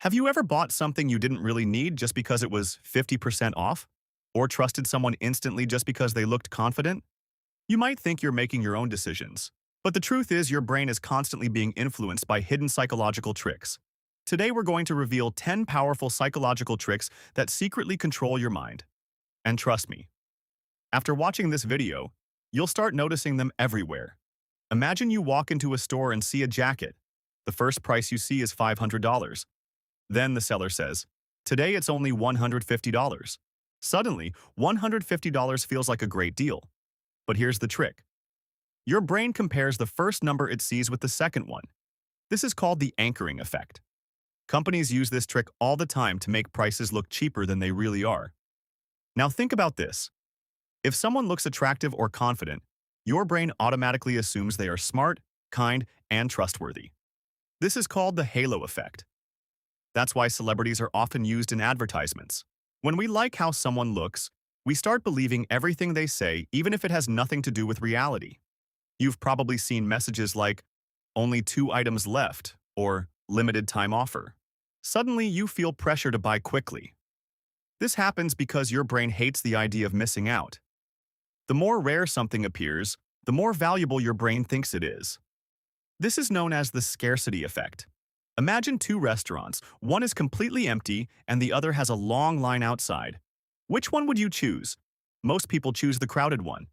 Have you ever bought something you didn't really need just because it was 50% off? Or trusted someone instantly just because they looked confident? You might think you're making your own decisions, but the truth is your brain is constantly being influenced by hidden psychological tricks. Today we're going to reveal 10 powerful psychological tricks that secretly control your mind. And trust me, after watching this video, you'll start noticing them everywhere. Imagine you walk into a store and see a jacket. The first price you see is $500. Then the seller says, "Today it's only $150. Suddenly, $150 feels like a great deal. But here's the trick. Your brain compares the first number it sees with the second one. This is called the anchoring effect. Companies use this trick all the time to make prices look cheaper than they really are. Now think about this. If someone looks attractive or confident, your brain automatically assumes they are smart, kind, and trustworthy. This is called the halo effect. That's why celebrities are often used in advertisements. When we like how someone looks, we start believing everything they say, even if it has nothing to do with reality. You've probably seen messages like, "Only 2 items left," or "limited time offer." Suddenly, you feel pressure to buy quickly. This happens because your brain hates the idea of missing out. The more rare something appears, the more valuable your brain thinks it is. This is known as the scarcity effect. Imagine 2 restaurants. One is completely empty and the other has a long line outside. Which one would you choose? Most people choose the crowded one.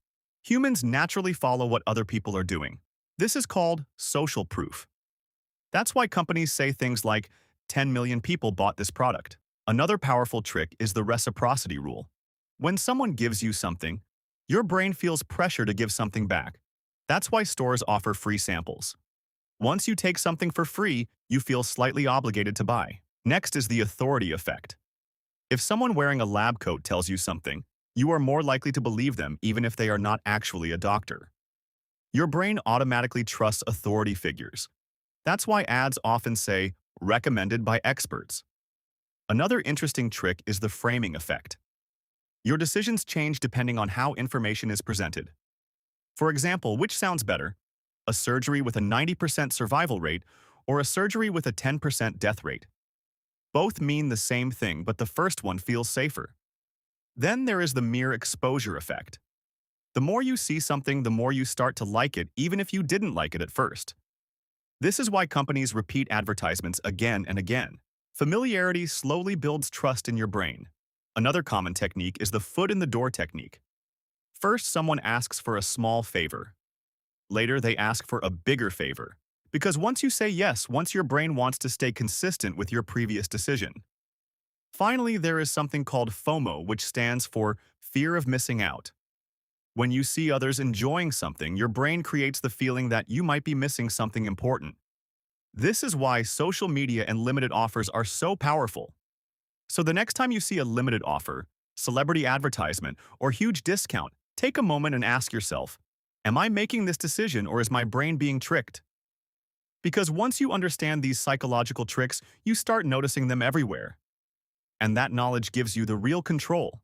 Humans naturally follow what other people are doing. This is called social proof. That's why companies say things like, 10 million people bought this product. Another powerful trick is the reciprocity rule. When someone gives you something, your brain feels pressure to give something back. That's why stores offer free samples. Once you take something for free, you feel slightly obligated to buy. Next is the authority effect. If someone wearing a lab coat tells you something, you are more likely to believe them even if they are not actually a doctor. Your brain automatically trusts authority figures. That's why ads often say, "recommended by experts." Another interesting trick is the framing effect. Your decisions change depending on how information is presented. For example, which sounds better? A surgery with a 90% survival rate or a surgery with a 10% death rate? Both mean the same thing, but the first one feels safer. Then there is the mere exposure effect. The more you see something, the more you start to like it, even if you didn't like it at first. This is why companies repeat advertisements again and again. Familiarity slowly builds trust in your brain. Another common technique is the foot in the door technique. First, someone asks for a small favor. Later, they ask for a bigger favor. Because once you say yes, your brain wants to stay consistent with your previous decision. Finally, there is something called FOMO, which stands for fear of missing out. When you see others enjoying something, your brain creates the feeling that you might be missing something important. This is why social media and limited offers are so powerful. So the next time you see a limited offer, celebrity advertisement, or huge discount, take a moment and ask yourself, am I making this decision or is my brain being tricked? Because once you understand these psychological tricks, you start noticing them everywhere. And that knowledge gives you the real control.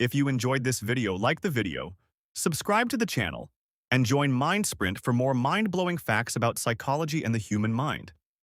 If you enjoyed this video, like the video, subscribe to the channel, and join Mind Sprint for more mind-blowing facts about psychology and the human mind.